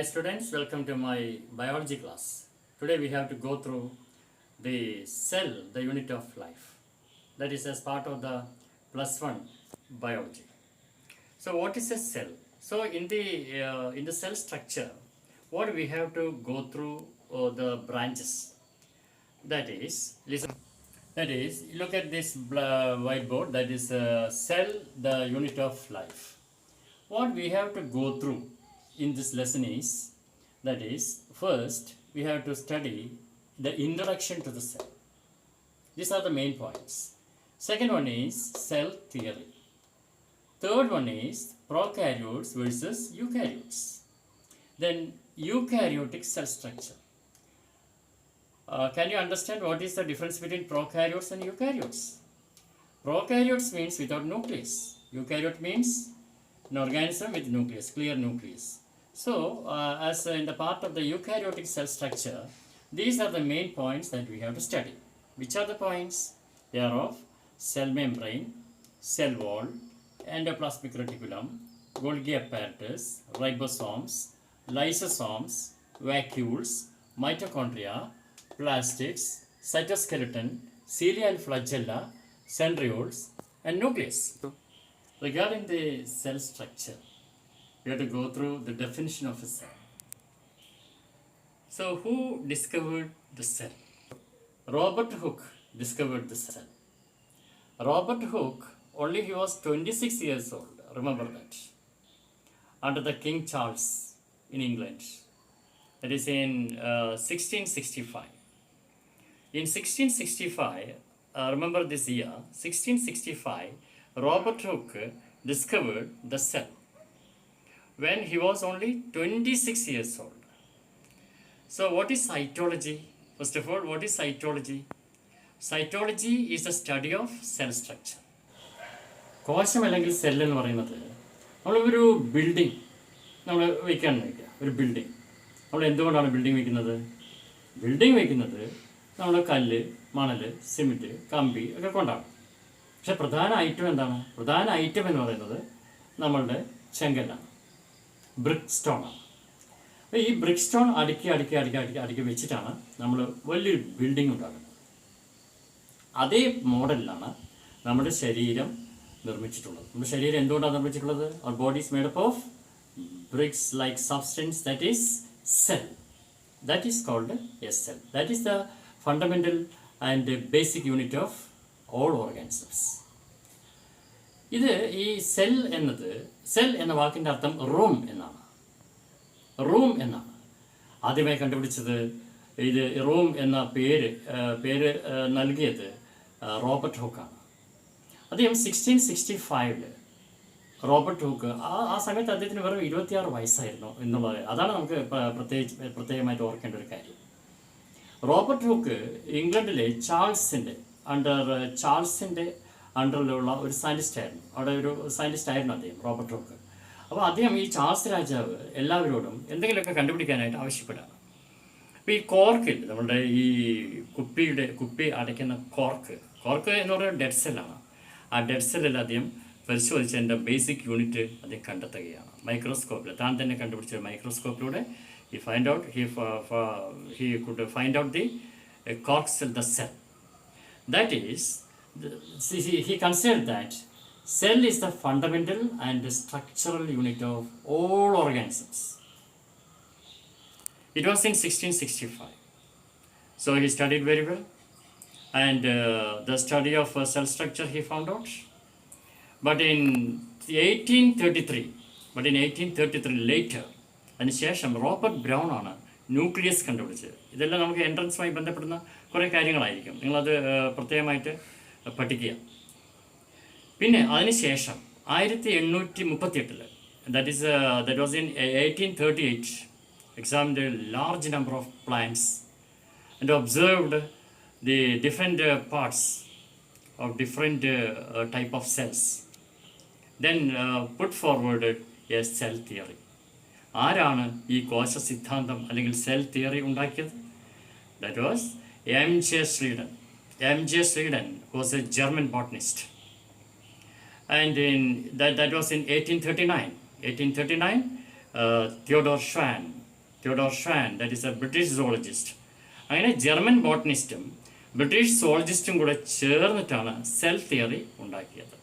students, welcome to my biology class. Today we have to go through the cell, the unit of life. That is as part of the +1 biology. So what is a cell? So in the cell structure, what we have to go through the branches. That is, listen. That is, look at this whiteboard. That is cell, the unit of life. What we have to go through in this lesson is, that is, first we have to study the introduction to the cell. These are the main points. Second one is cell theory. Third one is prokaryotes versus eukaryotes. Then eukaryotic cell structure. Can you understand what is the difference between prokaryotes and eukaryotes? Prokaryotes means without nucleus. Eukaryote means an organism with nucleus, clear nucleus. So, as in the part of the eukaryotic cell structure, these are the main points that we have to study. Which are the points? They are of cell membrane, cell wall, endoplasmic reticulum, Golgi apparatus, ribosomes, lysosomes, vacuoles, mitochondria, plastids, cytoskeleton, cilia and flagella, centrioles, and nucleus. Regarding the cell structure, we have to go through the definition of a cell. So, who discovered the cell? Robert Hooke discovered the cell. Robert Hooke, only he was 26 years old, remember that, under the King Charles in England. That is in 1665. In 1665, remember this year, 1665, Robert Hooke discovered the cell when he was only 26 years old. So what is cytology? First of all, what is cytology? Cytology is the study of cell structure. കോശം അല്ലെങ്കിൽ cell എന്ന് പറയുന്നത് നമ്മളൊരു building നമ്മൾ വയ്ക്കുകയാണെന്ന് വയ്ക്കുക, ഒരു building. നമ്മൾ എന്തുകൊണ്ടാണ് ബിൽഡിംഗ് വയ്ക്കുന്നത്? ബിൽഡിംഗ് വയ്ക്കുന്നത് നമ്മൾ കല്ല്, മണൽ, സിമെൻറ്റ്, കമ്പി ഒക്കെ കൊണ്ടാണ്. പക്ഷെ പ്രധാന ഐറ്റം എന്താണ്? പ്രധാന ഐറ്റം എന്ന് പറയുന്നത് നമ്മളുടെ ചെങ്കല്ലാണ്, ബ്രിക്ക് സ്റ്റോണാണ്. അപ്പോൾ ഈ ബ്രിക്ക് സ്റ്റോൺ അടുക്കി വെച്ചിട്ടാണ് നമ്മൾ വലിയൊരു ബിൽഡിംഗ് ഉണ്ടാക്കുന്നത്. അതേ മോഡലിലാണ് നമ്മുടെ ശരീരം നിർമ്മിച്ചിട്ടുള്ളത്. നമ്മുടെ ശരീരം എന്തുകൊണ്ടാണ് നിർമ്മിച്ചിട്ടുള്ളത്? അവർ body is made up of bricks like substance, that is cell. That is called a cell. That is the fundamental and basic unit of all organisms. ഇത് ഈ സെൽ എന്നത്, സെൽ എന്ന വാക്കിൻ്റെ അർത്ഥം റൂം എന്നാണ്. റൂം എന്നാണ് ആദ്യമായി കണ്ടുപിടിച്ചത്. ഇത് റൂം എന്ന പേര് നൽകിയത് റോബർട്ട് ഹൂക്കാണ്. അദ്ദേഹം 1665 റോബർട്ട് ഹൂക്ക്, ആ സമയത്ത് അദ്ദേഹത്തിന് വെറും 26 വയസ്സായിരുന്നു എന്നുള്ളത്, അതാണ് നമുക്ക് പ്രത്യേകമായിട്ട് ഓർക്കേണ്ട ഒരു കാര്യം. റോബർട്ട് ഹൂക്ക് ഇംഗ്ലണ്ടിലെ ചാൾസിൻ്റെ അണ്ടറിലുള്ള ഒരു സയൻറ്റിസ്റ്റായിരുന്നു. അവിടെ ഒരു സയൻറ്റിസ്റ്റായിരുന്നു അദ്ദേഹം, റോബർട്ട് ഹൂക്ക്. അപ്പോൾ അദ്ദേഹം ഈ ചാൾസ് രാജാവ് എല്ലാവരോടും എന്തെങ്കിലുമൊക്കെ കണ്ടുപിടിക്കാനായിട്ട് ആവശ്യപ്പെടുകയാണ്. അപ്പോൾ ഈ കോർക്കിൽ, നമ്മളുടെ ഈ കുപ്പി അടയ്ക്കുന്ന കോർക്ക് എന്ന് പറയുന്നത് ഡെഡ് സെല്ലാണ്. ആ ഡെഡ് സെല്ലിൽ അദ്ദേഹം പരിശോധിച്ചതിൻ്റെ ബേസിക് യൂണിറ്റ് അദ്ദേഹം കണ്ടെത്തുകയാണ് മൈക്രോസ്കോപ്പിൽ. താൻ തന്നെ കണ്ടുപിടിച്ച മൈക്രോസ്കോപ്പിലൂടെ he could find out the cork cell, the cell. That is, he considered that cell is the fundamental and structural unit of all organisms. It was in 1665. So he studied very well, and the study of cell structure he found out. But in 1833 later, അതിനുശേഷം Robert brown ആണ് nucleus കണ്ടുപിടിച്ചത്. ഇതെല്ലാം നമുക്ക് എൻട്രൻസുമായി ബന്ധപ്പെടുന്ന കുറേ കാര്യങ്ങളായിരിക്കും, നിങ്ങളത് പ്രത്യേകമായിട്ട് പഠിക്കുക. പിന്നെ അതിനുശേഷം 1838, that was in 1838, examined a large number of plants and observed the different parts of different type of cells. Then put forward a cell theory. ആരാണ് ഈ കോശ സിദ്ധാന്തം അല്ലെങ്കിൽ സെൽ തിയറി ഉണ്ടാക്കിയത്? That was M.J. Schleiden. M.J. Schleiden was a German botanist. And that was in 1839. Theodor Schwann Theodor Schwann, that is a British zoologist. അങ്ങനെ German ബോട്ടണിസ്റ്റും British സോളജിസ്റ്റും കൂടെ ചേർന്നിട്ടാണ് cell theory ഉണ്ടാക്കിയത്.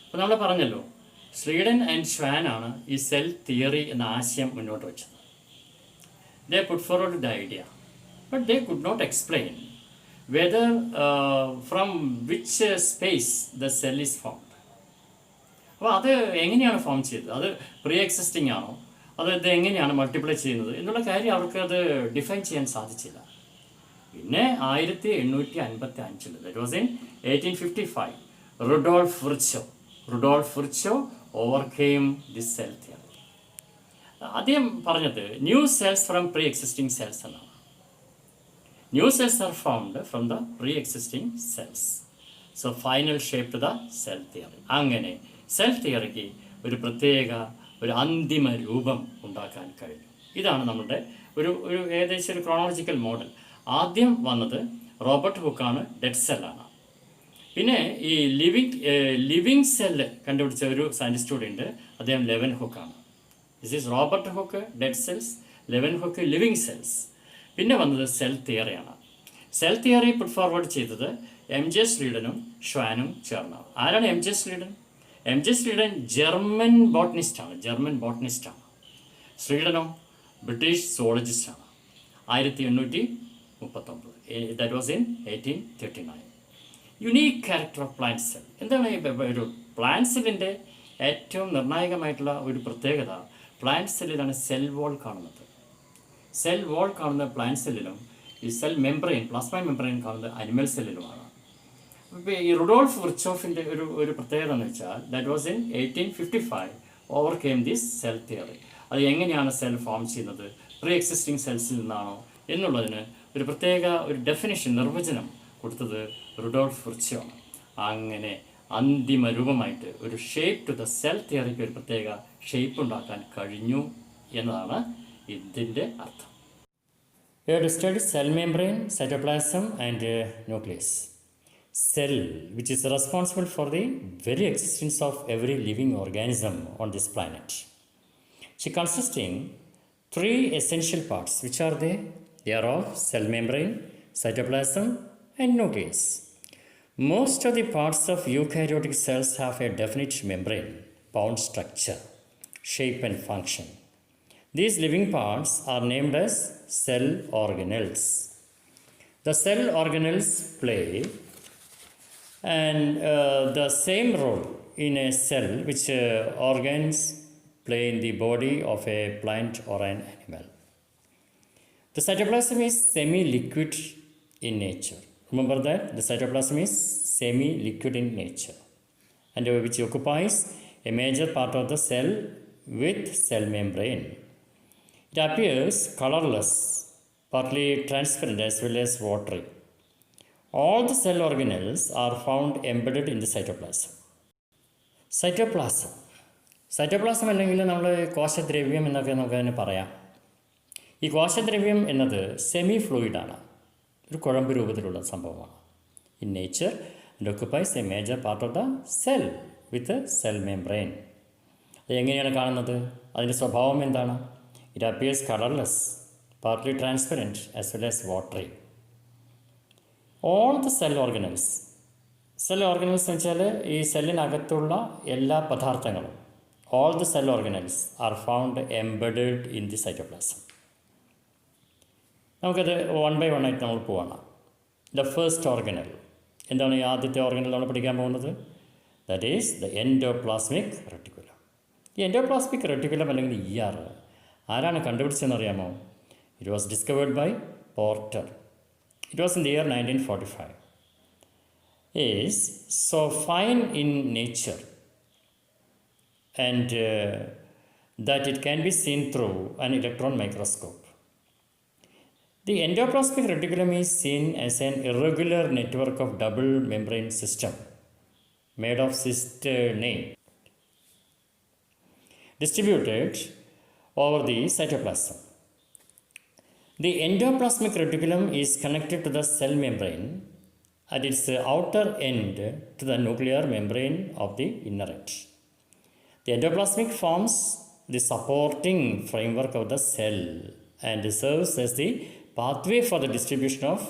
അപ്പോൾ നമ്മൾ പറഞ്ഞല്ലോ, സ്ലീഡൻ ആൻഡ് ഷ്വാൻ ആണ് ഈ സെൽ തിയറി എന്ന ആശയം മുന്നോട്ട് വെച്ചത്. They put forward the idea, but they could not explain whether from which space the cell is formed. അപ്പോൾ അത് എങ്ങനെയാണ് ഫോം ചെയ്തത്, അത് പ്രീ എക്സിസ്റ്റിംഗ് ആണോ, അത് ഇത് എങ്ങനെയാണ് മൾട്ടിപ്ലൈ ചെയ്യുന്നത് എന്നുള്ള കാര്യം അവർക്ക് അത് ഡിഫൈൻ ചെയ്യാൻ സാധിച്ചില്ല. പിന്നെ 1855 that was in 1855 Rudolf Virchow overcame this cell theory. അദ്ദേഹം പറഞ്ഞത് new cells from pre existing cells എന്നാണ്. New cells are found from the pre existing cells. So final shape the cell theory. അങ്ങനെ cell തിയറിക്ക് ഒരു പ്രത്യേക ഒരു അന്തിമ രൂപം ഉണ്ടാക്കാൻ കഴിഞ്ഞു. ഇതാണ് നമ്മുടെ ഒരു ഏകദേശം ഒരു ക്രോണോളജിക്കൽ മോഡൽ. ആദ്യം വന്നത് റോബർട്ട് ഹുക്കാണ്, ഡെഡ് സെല്ലാണ്. പിന്നെ ഈ ലിവിങ് സെല്ല് കണ്ടുപിടിച്ച ഒരു സയൻറ്റിസ്റ്റ് കൂടെ ഉണ്ട്, അദ്ദേഹം ലെവൻ ഹുക്കാണ്. This is Robert Hooke dead cells, Leeuwenhoek living cells. പിന്നെ വന്നത് സെൽ തിയറിയാണ്. സെൽ തിയറി പുട്ട് ഫോർവേഡ് ചെയ്തത് M.J. സ്ലീഡനും ഷ്വാനും ചേർന്നാണ്. ആരാണ് M.J. Schleiden? M.J. Schleiden German ബോട്ടണിസ്റ്റാണ്. സ്ലീഡനോ ബ്രിട്ടീഷ് സോളജിസ്റ്റാണ്. 1839. That was in 1839. Unique character of plant cell. എന്താണ് ഒരു പ്ലാന്റ് സെല്ലിൻ്റെ ഏറ്റവും നിർണായകമായിട്ടുള്ള ഒരു പ്രത്യേകത? പ്ലാന്റ് സെല്ലിലാണ് സെൽ വോൾ കാണുന്നത്. സെൽ വോൾ കാണുന്ന പ്ലാന്റ് സെല്ലിലും ഈ സെൽ മെംബ്രെയിൻ, പ്ലാസ്മ മെംബ്രെയിൻ കാണുന്നത് അനിമൽ സെല്ലിലുമാണ്. ഇപ്പോൾ ഈ റുഡോൾഫ് വിർച്ചോഫിൻ്റെ ഒരു പ്രത്യേകത എന്ന് വെച്ചാൽ that was in 1855 overcame this cell theory. അത് എങ്ങനെയാണ് സെൽ ഫോം ചെയ്യുന്നത്, പ്രീ എക്സിസ്റ്റിംഗ് സെൽസിൽ നിന്നാണോ എന്നുള്ളതിന് ഒരു പ്രത്യേക ഒരു ഡെഫിനിഷൻ, നിർവചനം കൊടുത്തത് റുഡോൾഫ് വിർച്ചോ ആണ്. അങ്ങനെ അന്തിമ രൂപമായിട്ട് ഒരു ഷേപ്പ് ടു ദ സെൽ തിയറിക്ക് ഒരു പ്രത്യേക ഷേപ്പ് ഉണ്ടാക്കാൻ കഴിഞ്ഞു എന്നതാണ് ഇതിൻ്റെ അർത്ഥം. We have to study cell membrane, cytoplasm and nucleus. Cell, which is responsible for the very existence of every living organism on this planet. She consisting 3 essential parts. Which are they? They are of cell membrane, cytoplasm and nucleus. Most of the parts of eukaryotic cells have a definite membrane bound structure, shape and function. These living parts are named as cell organelles. The cell organelles play the same role in a cell which organs play in the body of a plant or an animal. The cytoplasm is semi-liquid in nature. Remember that the cytoplasm is semi-liquid in nature and which occupies a major part of the cell with cell membrane. It appears colorless, partly transparent as well as watery. All the cell organelles are found embedded in the cytoplasm. Cytoplasm അല്ലെങ്കിൽ നമ്മൾ കോശദ്രവ്യം എന്നൊക്കെ നമുക്കതിന് പറയാം. ഈ കോശദ്രവ്യം എന്നത് semi ഫ്ലൂയിഡാണ്, ഒരു കുഴമ്പ് രൂപത്തിലുള്ള സംഭവമാണ്. In nature it occupies A major part of the cell with cell membrane. അത് എങ്ങനെയാണ് കാണുന്നത്, അതിൻ്റെ സ്വഭാവം എന്താണ്? It appears colourless, partly transparent as well as watery. All the cell organelles എന്ന് വെച്ചാൽ ഈ സെല്ലിനകത്തുള്ള എല്ലാ പദാർത്ഥങ്ങളും, all the cell organelles are found embedded in the cytoplasm. നമുക്കത് വൺ ബൈ വൺ ആയിട്ട് നമ്മൾ പോവാണ്. ദ ഫസ്റ്റ് ഓർഗനൽ എന്താണ്? ഈ ആദ്യത്തെ ഓർഗനൽ നമ്മൾ പഠിക്കാൻ പോകുന്നത് that is the endoplasmic reticulum. ഈ എൻഡോപ്ലാസ്മിക് റെട്ടിക്കുലം അല്ലെങ്കിൽ ER ആരാണ് കണ്ടുപിടിച്ചതെന്ന് അറിയാമോ? It was discovered by Porter. It was in the year 1945. Is so fine in nature and that it can be seen through an electron microscope. The endoplasmic reticulum is seen as an irregular network of double membrane system made of cisternae distributed over the cytoplasm. The endoplasmic reticulum is connected to the cell membrane at its outer end to the nuclear membrane of the inner end. The endoplasmic forms the supporting framework of the cell and serves as the pathway for the distribution of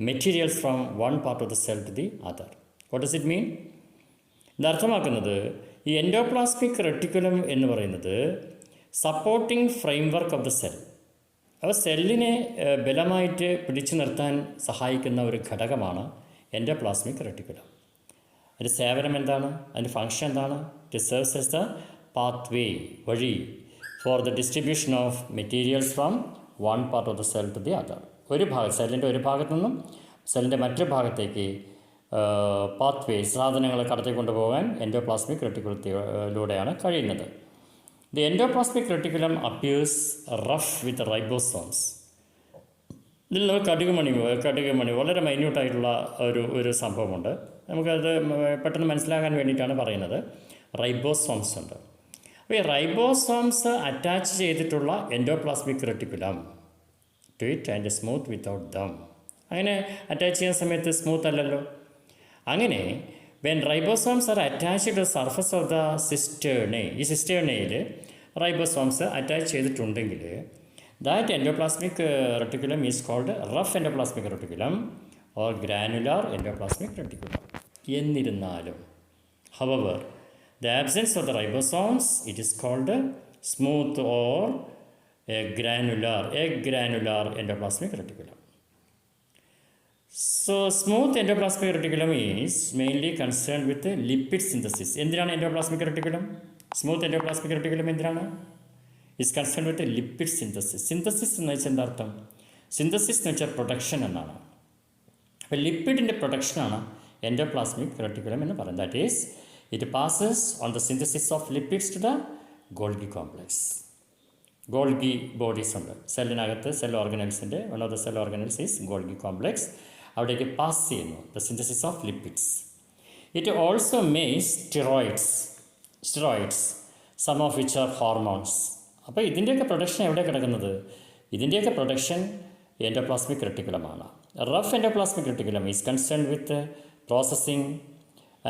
materials from one part of the cell to the other. What does it mean? ഇത് അർത്ഥമാക്കുന്നത് ഈ endoplasmic reticulum എന്ന് പറയുന്നത് supporting framework of the cell, അപ്പോൾ സെല്ലിനെ ബലമായിട്ട് പിടിച്ചു നിർത്താൻ സഹായിക്കുന്ന ഒരു ഘടകമാണ് എൻഡോപ്ലാസ്മിക് റെട്ടിക്കുലം. അതിൻ്റെ സേവനം എന്താണ്? അതിൻ്റെ ഫങ്ഷൻ എന്താണ്? It serves as the pathway, വഴി, for the distribution of materials from one part of the cell to the other. ഒരു ഭാഗം, സെല്ലിൻ്റെ ഒരു ഭാഗത്തു നിന്നും സെല്ലിൻ്റെ മറ്റൊരു ഭാഗത്തേക്ക് പാത്വേ, സാധനങ്ങൾ കടത്തിക്കൊണ്ടുപോകാൻ എൻഡോപ്ലാസ്മിക് റെട്ടിക്കുലത്തിലൂടെയാണ് കഴിയുന്നത്. The endoplasmic reticulum appears rough with ribosomes. ഇതിൽ കടുകുമണി വളരെ മൈന്യൂട്ടായിട്ടുള്ള ഒരു സംഭവമുണ്ട്. നമുക്കത് പെട്ടെന്ന് മനസ്സിലാക്കാൻ വേണ്ടിയിട്ടാണ് പറയുന്നത്. റൈബോസോംസ് ഉണ്ട്. അപ്പോൾ ഈ റൈബോസോംസ് അറ്റാച്ച് ചെയ്തിട്ടുള്ള endoplasmic reticulum to it and smooth without them. അങ്ങനെ അറ്റാച്ച് ചെയ്യുന്ന സമയത്ത് സ്മൂത്ത് അല്ലല്ലോ. അങ്ങനെ when ribosomes are attached to surface of the cisternae, ഈ സിസ്റ്റേർണയിൽ റൈബോസോംസ് അറ്റാച്ച് ചെയ്തിട്ടുണ്ടെങ്കിൽ that endoplasmic reticulum is called rough endoplasmic reticulum or granular endoplasmic reticulum. എന്നിരുന്നാലും, however, the absence of the ribosomes, it is called smooth or a granular endoplasmic reticulum. So smooth endoplasmic reticulum is mainly concerned with the lipid synthesis. എന്തിനാണ് endoplasmic reticulum? Smooth endoplasmic reticulum എന്തിനാണ്? is concerned with the lipid synthesis. Synthesis എന്ന് വെച്ചാൽ എന്താ അർത്ഥം? Synthesis എന്ന് വെച്ചാൽ production എന്നാണ്. അപ്പോൾ ലിപ്പിഡിൻ്റെ പ്രൊഡക്ഷനാണ് എൻഡോപ്ലാസ്മിക് റെട്ടിക്കുലം എന്ന് പറയുന്നത്. That is it passes on the synthesis of lipids to the Golgi complex. Golgi bodies ഉണ്ട് സെല്ലിനകത്ത്, സെൽ ഓർഗനൽസിൻ്റെ one of the cell organelles is Golgi complex. അവിടേക്ക് പാസ് ചെയ്യുന്നു the synthesis of lipids. It also makes steroids some of which are hormones. അപ്പോൾ ഇതിൻ്റെയൊക്കെ production എവിടെ കിടക്കുന്നത്? ഇതിൻ്റെയൊക്കെ പ്രൊഡക്ഷൻ എൻഡോപ്ലാസ്മിക് റെട്ടിക്കുലമാണ്. Rough endoplasmic reticulum is concern with processing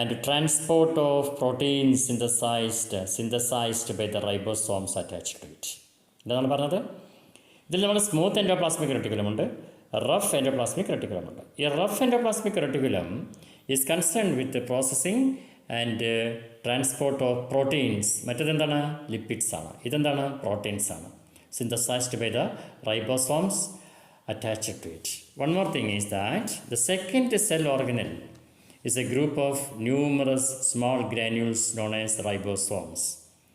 and transport of proteins synthesized by the ribosomes attached to it. എന്താണ് പറഞ്ഞത്? ഇതിൽ നമ്മൾ സ്മൂത്ത് എൻഡോപ്ലാസ്മിക് റെട്ടിക്കുലമുണ്ട്, റഫ് എൻഡോപ്ലാസ്മിക് റെട്ടിക്കുലമുണ്ട്. ഈ rough endoplasmic reticulum is concern with processing and transport of proteins. മറ്റേതെന്താണ്? Lipids ആണ്. ഇതെന്താണ്? പ്രോട്ടീൻസ് ആണ്. Synthesized by the ribosomes attached to it. One more thing is that the second cell organelle is a group of numerous small granules known as ribosomes.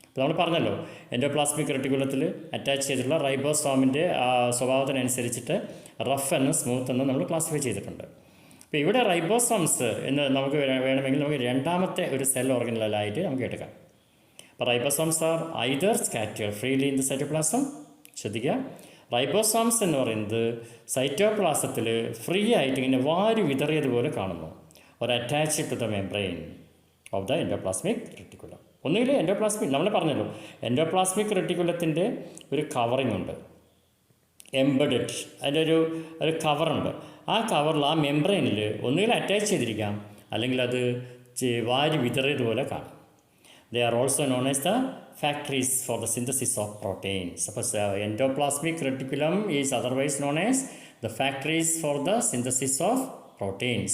അപ്പോൾ നമ്മൾ പറഞ്ഞല്ലോ, endoplasmic റെട്ടിക്കുലത്തിൽ attach ചെയ്തിട്ടുള്ള റൈബോസോമിൻ്റെ സ്വഭാവത്തിനനുസരിച്ചിട്ട് rough എന്നും smooth എന്നും നമ്മൾ classify ചെയ്തിട്ടുണ്ട്. അപ്പോൾ ഇവിടെ റൈബോസോംസ് എന്ന് നമുക്ക് വേണമെങ്കിൽ നമുക്ക് രണ്ടാമത്തെ ഒരു സെൽ ഓർഗനലായിട്ട് നമുക്ക് എടുക്കാം. അപ്പോൾ ribosomes R either scattered freely in the cytoplasm. ശ്രദ്ധിക്കുക, റൈബോസോംസ് എന്ന് പറയുന്നത് സൈറ്റോപ്ലാസത്തിൽ ഫ്രീ ആയിട്ട് ഇങ്ങനെ വാരി വിതറിയതുപോലെ കാണുന്നു, or attached to the membrane of the endoplasmic reticulum. ഒന്നുകിൽ എൻഡോപ്ലാസ്മിക്, നമ്മൾ പറഞ്ഞല്ലോ എൻഡോപ്ലാസ്മിക് റെട്ടിക്കുലത്തിൻ്റെ ഒരു കവറിംഗ് ഉണ്ട്, എംബഡഡ്, അതിൻ്റെ ഒരു കവറുണ്ട്. ആ കവറിൽ, ആ മെംബ്രെയിനിൽ ഒന്നുകിൽ അറ്റാച്ച് ചെയ്തിരിക്കാം, അല്ലെങ്കിൽ അത് വാരി വിതറിയതുപോലെ കാണാം. They are also known as the factories for the synthesis of proteins. Suppose endoplasmic reticulum is otherwise known as the factories for the synthesis of proteins.